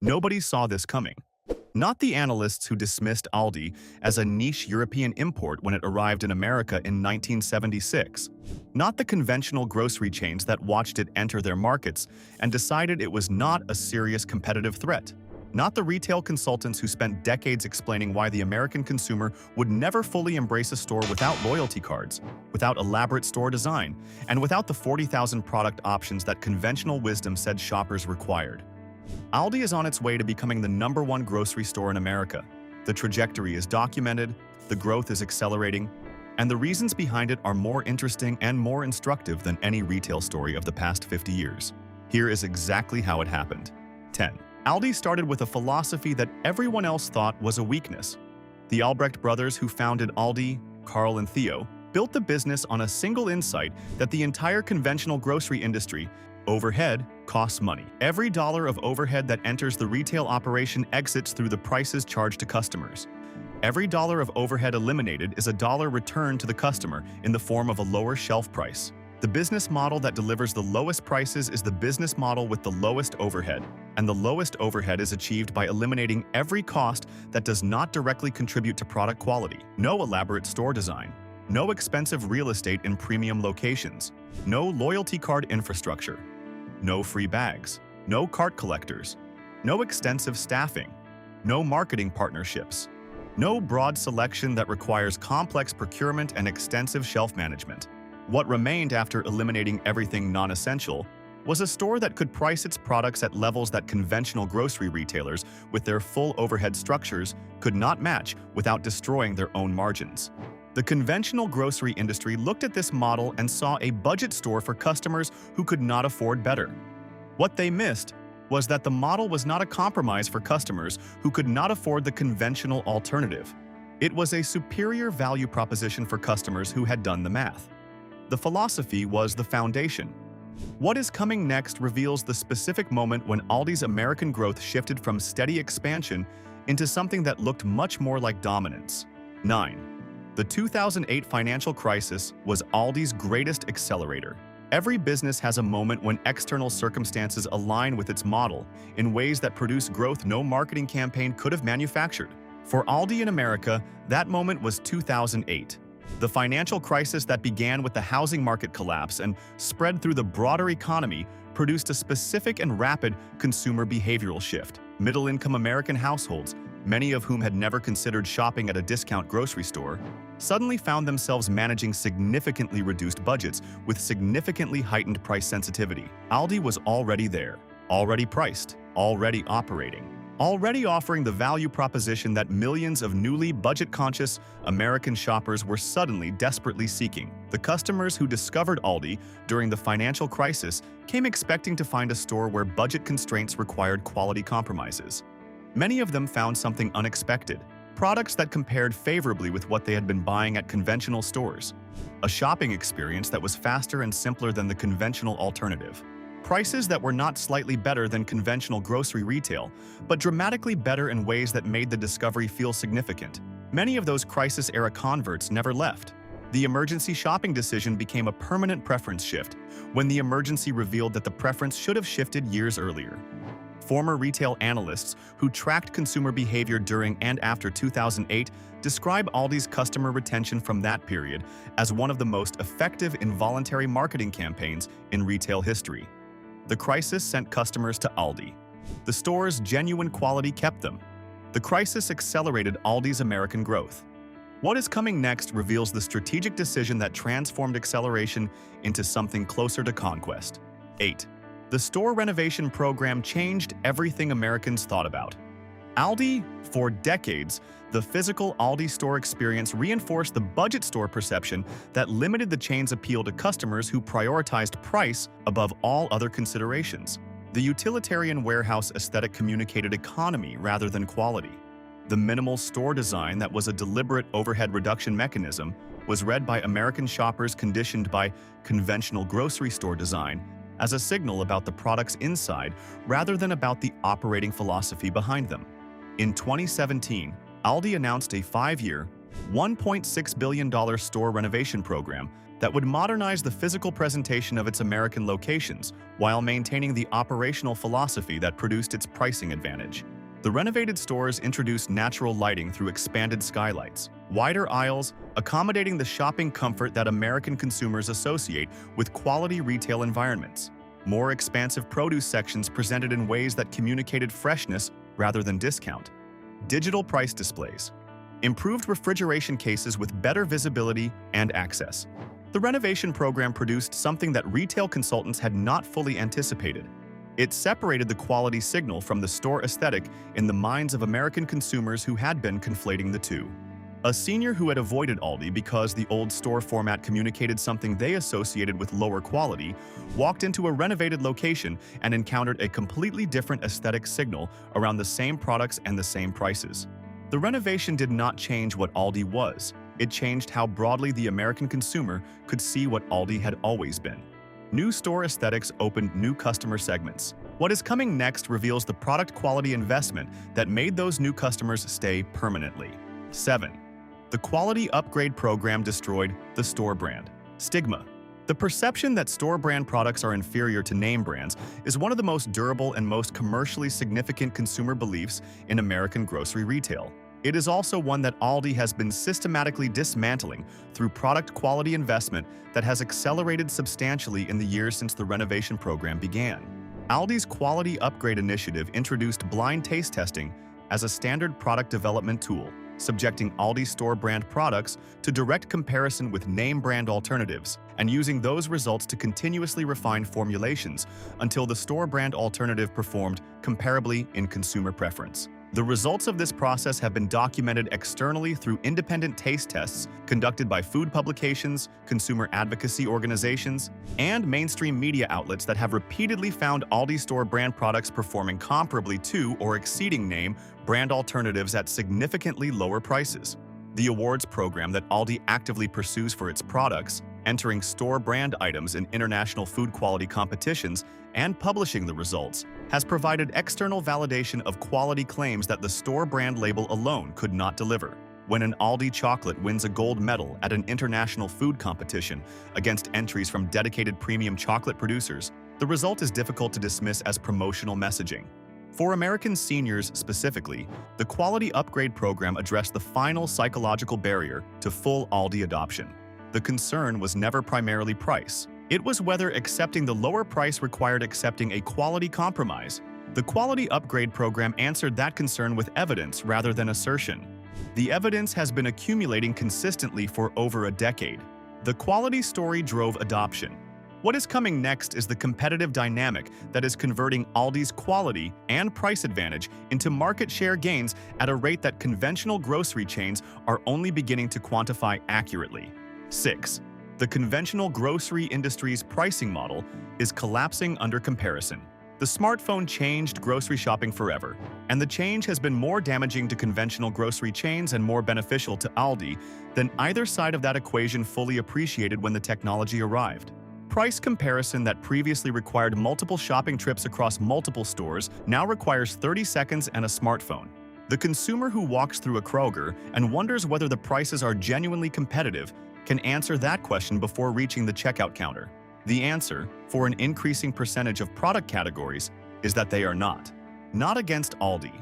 Nobody saw this coming. Not the analysts who dismissed Aldi as a niche European import when it arrived in America in 1976. Not the conventional grocery chains that watched it enter their markets and decided it was not a serious competitive threat. Not the retail consultants who spent decades explaining why the American consumer would never fully embrace a store without loyalty cards, without elaborate store design, and without the 40,000 product options that conventional wisdom said shoppers required. Aldi is on its way to becoming the #1 grocery store in America. The trajectory is documented, the growth is accelerating, and the reasons behind it are more interesting and more instructive than any retail story of the past 50 years. Here is exactly how it happened. 10. Aldi started with a philosophy that everyone else thought was a weakness. The Albrecht brothers who founded Aldi, Carl and Theo, built the business on a single insight that the entire conventional grocery industry, overhead, costs money. Every dollar of overhead that enters the retail operation exits through the prices charged to customers. Every dollar of overhead eliminated is a dollar returned to the customer in the form of a lower shelf price. The business model that delivers the lowest prices is the business model with the lowest overhead, and the lowest overhead is achieved by eliminating every cost that does not directly contribute to product quality. No elaborate store design, no expensive real estate in premium locations, no loyalty card infrastructure, no free bags, no cart collectors, no extensive staffing, no marketing partnerships, no broad selection that requires complex procurement and extensive shelf management. What remained after eliminating everything non-essential was a store that could price its products at levels that conventional grocery retailers, with their full overhead structures, could not match without destroying their own margins. The conventional grocery industry looked at this model and saw a budget store for customers who could not afford better. What they missed was that the model was not a compromise for customers who could not afford the conventional alternative. It was a superior value proposition for customers who had done the math. The philosophy was the foundation. What is coming next reveals the specific moment when Aldi's American growth shifted from steady expansion into something that looked much more like dominance. 9. The 2008 financial crisis was Aldi's greatest accelerator. Every business has a moment when external circumstances align with its model in ways that produce growth no marketing campaign could have manufactured. For Aldi in America, that moment was 2008. The financial crisis that began with the housing market collapse and spread through the broader economy produced a specific and rapid consumer behavioral shift. Middle-income American households, many of whom had never considered shopping at a discount grocery store, suddenly found themselves managing significantly reduced budgets with significantly heightened price sensitivity. Aldi was already there, already priced, already operating, already offering the value proposition that millions of newly budget-conscious American shoppers were suddenly desperately seeking. The customers who discovered Aldi during the financial crisis came expecting to find a store where budget constraints required quality compromises. Many of them found something unexpected, products that compared favorably with what they had been buying at conventional stores, a shopping experience that was faster and simpler than the conventional alternative, prices that were not slightly better than conventional grocery retail, but dramatically better in ways that made the discovery feel significant. Many of those crisis-era converts never left. The emergency shopping decision became a permanent preference shift when the emergency revealed that the preference should have shifted years earlier. Former retail analysts who tracked consumer behavior during and after 2008 describe Aldi's customer retention from that period as one of the most effective involuntary marketing campaigns in retail history. The crisis sent customers to Aldi. The store's genuine quality kept them. The crisis accelerated Aldi's American growth. What is coming next reveals the strategic decision that transformed acceleration into something closer to conquest. 8. The store renovation program changed everything Americans thought about. Aldi, for decades, the physical Aldi store experience reinforced the budget store perception that limited the chain's appeal to customers who prioritized price above all other considerations. The utilitarian warehouse aesthetic communicated economy rather than quality. The minimal store design that was a deliberate overhead reduction mechanism was read by American shoppers conditioned by conventional grocery store design as a signal about the products inside rather than about the operating philosophy behind them. In 2017, Aldi announced a 5-year, $1.6 billion store renovation program that would modernize the physical presentation of its American locations while maintaining the operational philosophy that produced its pricing advantage. The renovated stores introduced natural lighting through expanded skylights, wider aisles, accommodating the shopping comfort that American consumers associate with quality retail environments. More expansive produce sections presented in ways that communicated freshness rather than discount. Digital price displays. Improved refrigeration cases with better visibility and access. The renovation program produced something that retail consultants had not fully anticipated. It separated the quality signal from the store aesthetic in the minds of American consumers who had been conflating the two. A senior who had avoided Aldi because the old store format communicated something they associated with lower quality walked into a renovated location and encountered a completely different aesthetic signal around the same products and the same prices. The renovation did not change what Aldi was. It changed how broadly the American consumer could see what Aldi had always been. New store aesthetics opened new customer segments. What is coming next reveals the product quality investment that made those new customers stay permanently. 7. The quality upgrade program destroyed the store brand. Stigma. The perception that store brand products are inferior to name brands is one of the most durable and most commercially significant consumer beliefs in American grocery retail. It is also one that Aldi has been systematically dismantling through product quality investment that has accelerated substantially in the years since the renovation program began. Aldi's Quality Upgrade Initiative introduced blind taste testing as a standard product development tool, subjecting Aldi store brand products to direct comparison with name brand alternatives and using those results to continuously refine formulations until the store brand alternative performed comparably in consumer preference. The results of this process have been documented externally through independent taste tests conducted by food publications, consumer advocacy organizations, and mainstream media outlets that have repeatedly found Aldi store brand products performing comparably to or exceeding name brand alternatives at significantly lower prices. The awards program that Aldi actively pursues for its products, entering store brand items in international food quality competitions and publishing the results, has provided external validation of quality claims that the store brand label alone could not deliver. When an Aldi chocolate wins a gold medal at an international food competition against entries from dedicated premium chocolate producers, the result is difficult to dismiss as promotional messaging. For American seniors specifically, the Quality Upgrade program addressed the final psychological barrier to full Aldi adoption. The concern was never primarily price. It was whether accepting the lower price required accepting a quality compromise. The Quality Upgrade program answered that concern with evidence rather than assertion. The evidence has been accumulating consistently for over a decade. The quality story drove adoption. What is coming next is the competitive dynamic that is converting Aldi's quality and price advantage into market share gains at a rate that conventional grocery chains are only beginning to quantify accurately. 6. The conventional grocery industry's pricing model is collapsing under comparison. The smartphone changed grocery shopping forever, and the change has been more damaging to conventional grocery chains and more beneficial to Aldi than either side of that equation fully appreciated when the technology arrived. Price comparison that previously required multiple shopping trips across multiple stores now requires 30 seconds and a smartphone. The consumer who walks through a Kroger and wonders whether the prices are genuinely competitive can answer that question before reaching the checkout counter. The answer, for an increasing percentage of product categories, is that they are not. Not against Aldi.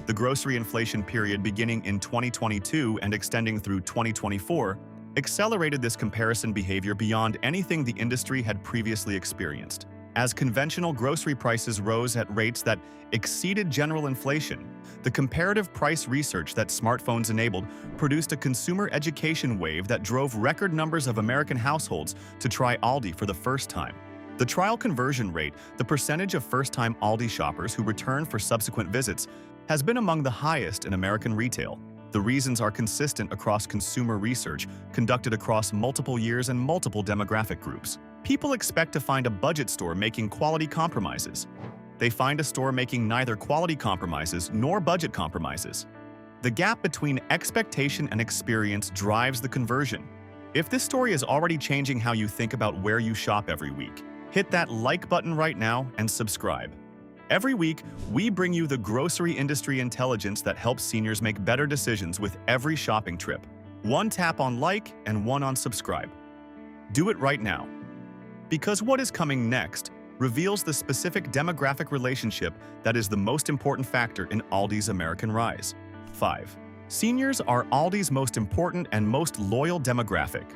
The grocery inflation period beginning in 2022 and extending through 2024 accelerated this comparison behavior beyond anything the industry had previously experienced. As conventional grocery prices rose at rates that exceeded general inflation, the comparative price research that smartphones enabled produced a consumer education wave that drove record numbers of American households to try Aldi for the first time. The trial conversion rate, the percentage of first-time Aldi shoppers who return for subsequent visits, has been among the highest in American retail. The reasons are consistent across consumer research conducted across multiple years and multiple demographic groups. People expect to find a budget store making quality compromises. They find a store making neither quality compromises nor budget compromises. The gap between expectation and experience drives the conversion. If this story is already changing how you think about where you shop every week, hit that like button right now and subscribe. Every week, we bring you the grocery industry intelligence that helps seniors make better decisions with every shopping trip. One tap on like and one on subscribe. Do it right now. Because what is coming next reveals the specific demographic relationship that is the most important factor in Aldi's American rise. 5. Seniors are Aldi's most important and most loyal demographic.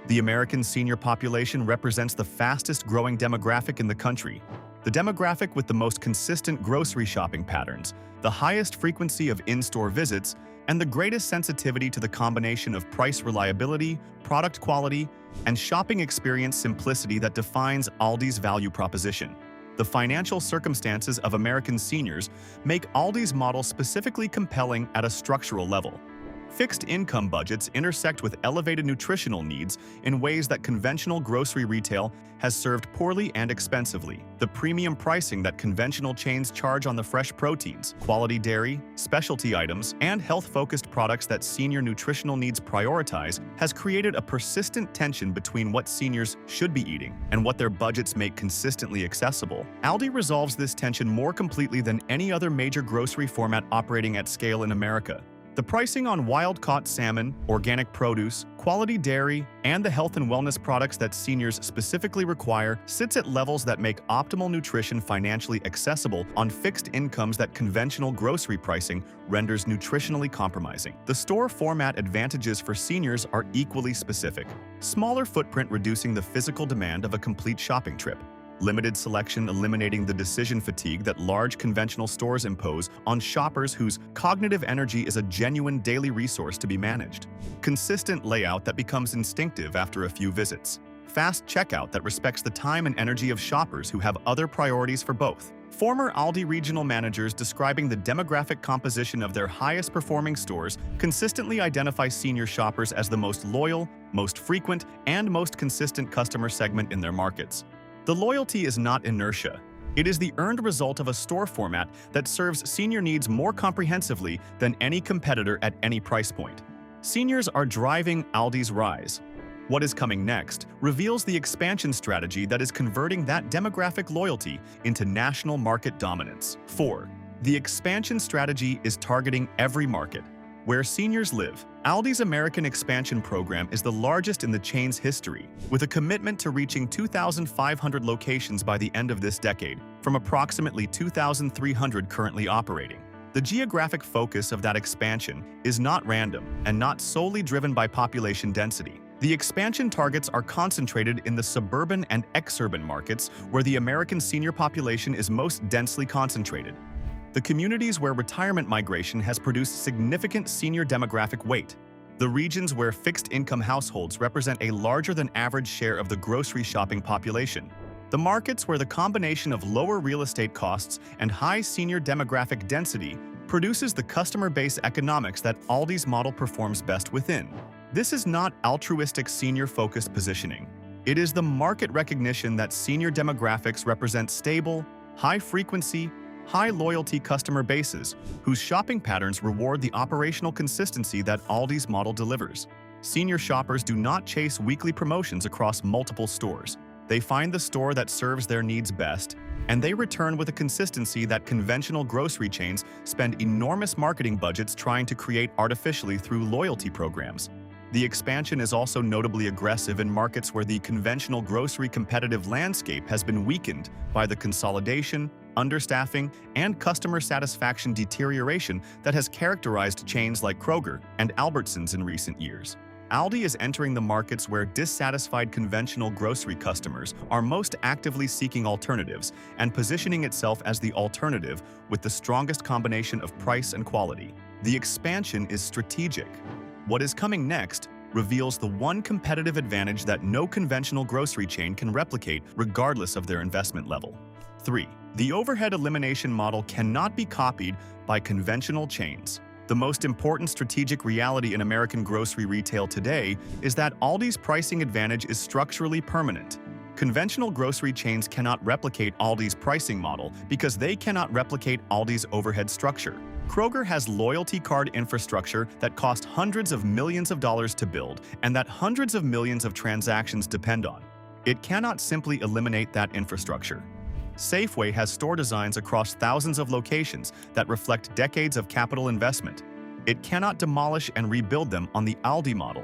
The American senior population represents the fastest growing demographic in the country, the demographic with the most consistent grocery shopping patterns, the highest frequency of in-store visits, and the greatest sensitivity to the combination of price reliability, product quality, and shopping experience simplicity that defines Aldi's value proposition. The financial circumstances of American seniors make Aldi's model specifically compelling at a structural level. Fixed income budgets intersect with elevated nutritional needs in ways that conventional grocery retail has served poorly and expensively. The premium pricing that conventional chains charge on the fresh proteins, quality dairy, specialty items, and health-focused products that senior nutritional needs prioritize has created a persistent tension between what seniors should be eating and what their budgets make consistently accessible. Aldi resolves this tension more completely than any other major grocery format operating at scale in America. The pricing on wild-caught salmon, organic produce, quality dairy, and the health and wellness products that seniors specifically require sits at levels that make optimal nutrition financially accessible on fixed incomes that conventional grocery pricing renders nutritionally compromising. The store format advantages for seniors are equally specific. Smaller footprint reducing the physical demand of a complete shopping trip. Limited selection eliminating the decision fatigue that large conventional stores impose on shoppers whose cognitive energy is a genuine daily resource to be managed. Consistent layout that becomes instinctive after a few visits. Fast checkout that respects the time and energy of shoppers who have other priorities for both. Former Aldi regional managers describing the demographic composition of their highest performing stores consistently identify senior shoppers as the most loyal, most frequent, and most consistent customer segment in their markets. The loyalty is not inertia. It is the earned result of a store format that serves senior needs more comprehensively than any competitor at any price point. Seniors are driving Aldi's rise. What is coming next reveals the expansion strategy that is converting that demographic loyalty into national market dominance. 4. The expansion strategy is targeting every market. Where seniors live, Aldi's American expansion program is the largest in the chain's history, with a commitment to reaching 2,500 locations by the end of this decade, from approximately 2,300 currently operating. The geographic focus of that expansion is not random and not solely driven by population density. The expansion targets are concentrated in the suburban and exurban markets where the American senior population is most densely concentrated. The communities where retirement migration has produced significant senior demographic weight. The regions where fixed-income households represent a larger than average share of the grocery shopping population. The markets where the combination of lower real estate costs and high senior demographic density produces the customer base economics that Aldi's model performs best within. This is not altruistic senior-focused positioning. It is the market recognition that senior demographics represent stable, high-frequency, high-loyalty customer bases whose shopping patterns reward the operational consistency that Aldi's model delivers. Senior shoppers do not chase weekly promotions across multiple stores. They find the store that serves their needs best, and they return with a consistency that conventional grocery chains spend enormous marketing budgets trying to create artificially through loyalty programs. The expansion is also notably aggressive in markets where the conventional grocery competitive landscape has been weakened by the consolidation, understaffing, and customer satisfaction deterioration that has characterized chains like Kroger and Albertsons in recent years. Aldi is entering the markets where dissatisfied conventional grocery customers are most actively seeking alternatives and positioning itself as the alternative with the strongest combination of price and quality. The expansion is strategic. What is coming next reveals the one competitive advantage that no conventional grocery chain can replicate regardless of their investment level. 3. The overhead elimination model cannot be copied by conventional chains. The most important strategic reality in American grocery retail today is that Aldi's pricing advantage is structurally permanent. Conventional grocery chains cannot replicate Aldi's pricing model because they cannot replicate Aldi's overhead structure. Kroger has loyalty card infrastructure that cost hundreds of millions of dollars to build and that hundreds of millions of transactions depend on. It cannot simply eliminate that infrastructure. Safeway has store designs across thousands of locations that reflect decades of capital investment. It cannot demolish and rebuild them on the Aldi model.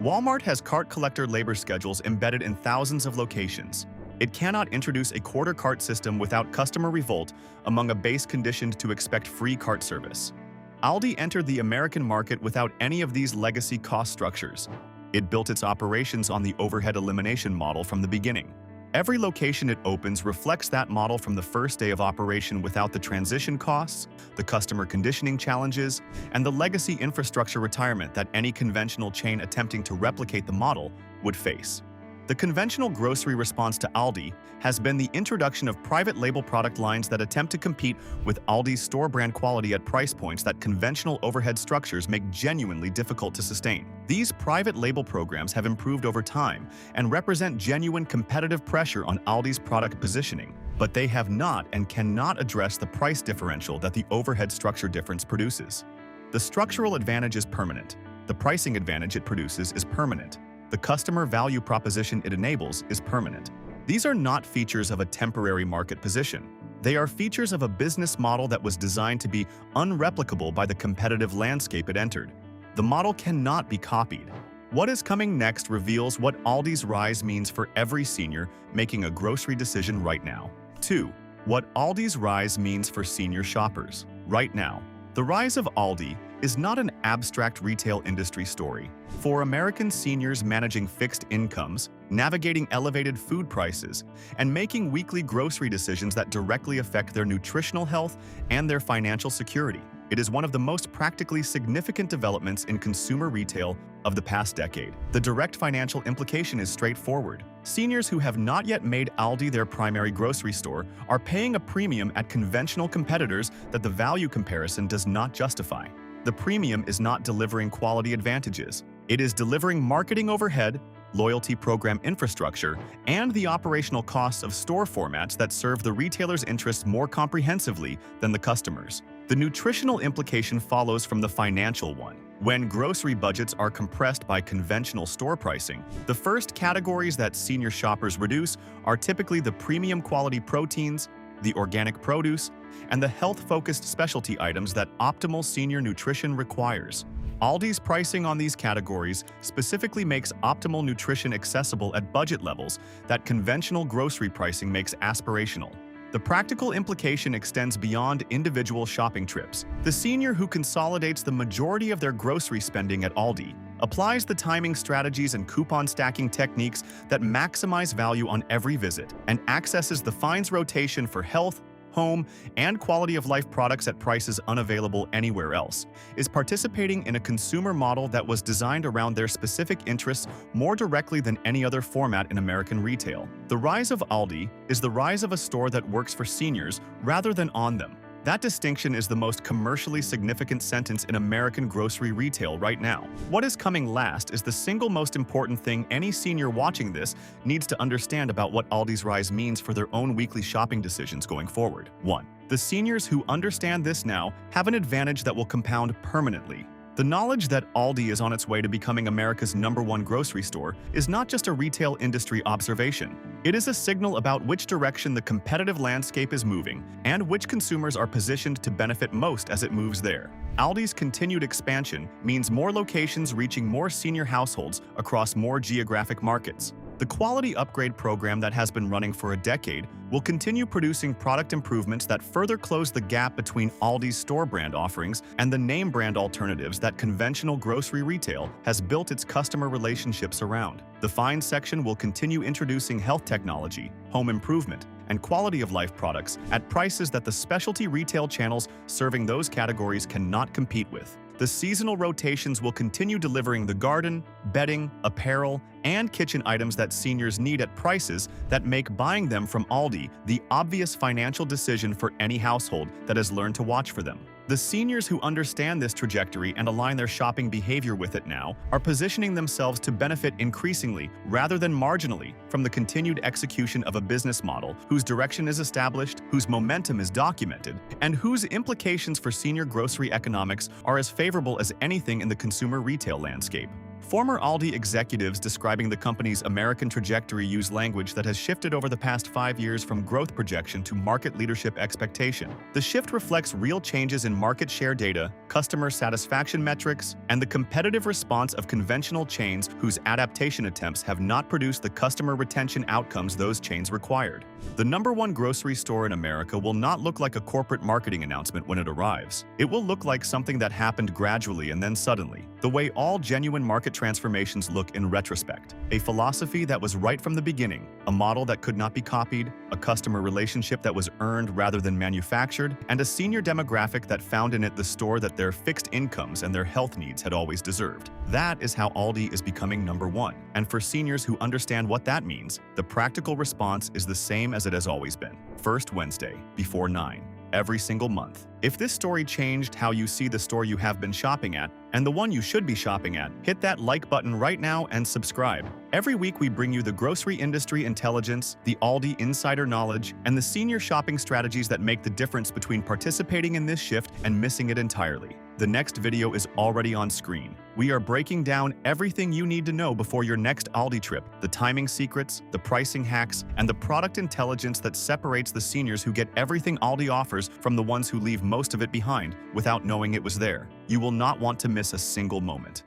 Walmart has cart collector labor schedules embedded in thousands of locations. It cannot introduce a quarter cart system without customer revolt among a base conditioned to expect free cart service. Aldi entered the American market without any of these legacy cost structures. It built its operations on the overhead elimination model from the beginning. Every location it opens reflects that model from the first day of operation without the transition costs, the customer conditioning challenges, and the legacy infrastructure retirement that any conventional chain attempting to replicate the model would face. The conventional grocery response to Aldi has been the introduction of private label product lines that attempt to compete with Aldi's store brand quality at price points that conventional overhead structures make genuinely difficult to sustain. These private label programs have improved over time and represent genuine competitive pressure on Aldi's product positioning, but they have not and cannot address the price differential that the overhead structure difference produces. The structural advantage is permanent. The pricing advantage it produces is permanent. The customer value proposition it enables is permanent. These are not features of a temporary market position. They are features of a business model that was designed to be unreplicable by the competitive landscape it entered. The model cannot be copied. What is coming next reveals what Aldi's rise means for every senior making a grocery decision right now. 2. What Aldi's rise means for senior shoppers right now. The rise of Aldi is not an abstract retail industry story. For American seniors managing fixed incomes, navigating elevated food prices, and making weekly grocery decisions that directly affect their nutritional health and their financial security, it is one of the most practically significant developments in consumer retail of the past decade. The direct financial implication is straightforward. Seniors who have not yet made Aldi their primary grocery store are paying a premium at conventional competitors that the value comparison does not justify. The premium is not delivering quality advantages. It is delivering marketing overhead, loyalty program infrastructure, and the operational costs of store formats that serve the retailer's interests more comprehensively than the customers. The nutritional implication follows from the financial one. When grocery budgets are compressed by conventional store pricing, the first categories that senior shoppers reduce are typically the premium quality proteins, the organic produce, and the health-focused specialty items that optimal senior nutrition requires. Aldi's pricing on these categories specifically makes optimal nutrition accessible at budget levels that conventional grocery pricing makes aspirational. The practical implication extends beyond individual shopping trips. The senior who consolidates the majority of their grocery spending at Aldi applies the timing strategies and coupon stacking techniques that maximize value on every visit and accesses the fines rotation for health, home, and quality of life products at prices unavailable anywhere else, is participating in a consumer model that was designed around their specific interests more directly than any other format in American retail. The rise of Aldi is the rise of a store that works for seniors rather than on them. That distinction is the most commercially significant sentence in American grocery retail right now. What is coming last is the single most important thing any senior watching this needs to understand about what Aldi's rise means for their own weekly shopping decisions going forward. 1. The seniors who understand this now have an advantage that will compound permanently. The knowledge that Aldi is on its way to becoming America's #1 grocery store is not just a retail industry observation. It is a signal about which direction the competitive landscape is moving and which consumers are positioned to benefit most as it moves there. Aldi's continued expansion means more locations reaching more senior households across more geographic markets. The quality upgrade program that has been running for a decade will continue producing product improvements that further close the gap between Aldi's store brand offerings and the name brand alternatives that conventional grocery retail has built its customer relationships around. The Find section will continue introducing health technology, home improvement, and quality of life products at prices that the specialty retail channels serving those categories cannot compete with. The seasonal rotations will continue delivering the garden, bedding, apparel, and kitchen items that seniors need at prices that make buying them from Aldi the obvious financial decision for any household that has learned to watch for them. The seniors who understand this trajectory and align their shopping behavior with it now are positioning themselves to benefit increasingly rather than marginally from the continued execution of a business model whose direction is established, whose momentum is documented, and whose implications for senior grocery economics are as favorable as anything in the consumer retail landscape. Former Aldi executives describing the company's American trajectory use language that has shifted over the past 5 years from growth projection to market leadership expectation. The shift reflects real changes in market share data, customer satisfaction metrics, and the competitive response of conventional chains whose adaptation attempts have not produced the customer retention outcomes those chains required. The #1 grocery store in America will not look like a corporate marketing announcement when it arrives. It will look like something that happened gradually and then suddenly, the way all genuine market transformations look in retrospect. A philosophy that was right from the beginning, a model that could not be copied, a customer relationship that was earned rather than manufactured, and a senior demographic that found in it the store that their fixed incomes and their health needs had always deserved. That is how Aldi is becoming #1. And for seniors who understand what that means, the practical response is the same as it has always been. First Wednesday, before 9. Every single month. If this story changed how you see the store you have been shopping at, and the one you should be shopping at, hit that like button right now and subscribe. Every week we bring you the grocery industry intelligence, the Aldi insider knowledge, and the senior shopping strategies that make the difference between participating in this shift and missing it entirely. The next video is already on screen. We are breaking down everything you need to know before your next Aldi trip, the timing secrets, the pricing hacks, and the product intelligence that separates the seniors who get everything Aldi offers from the ones who leave most of it behind without knowing it was there. You will not want to miss a single moment.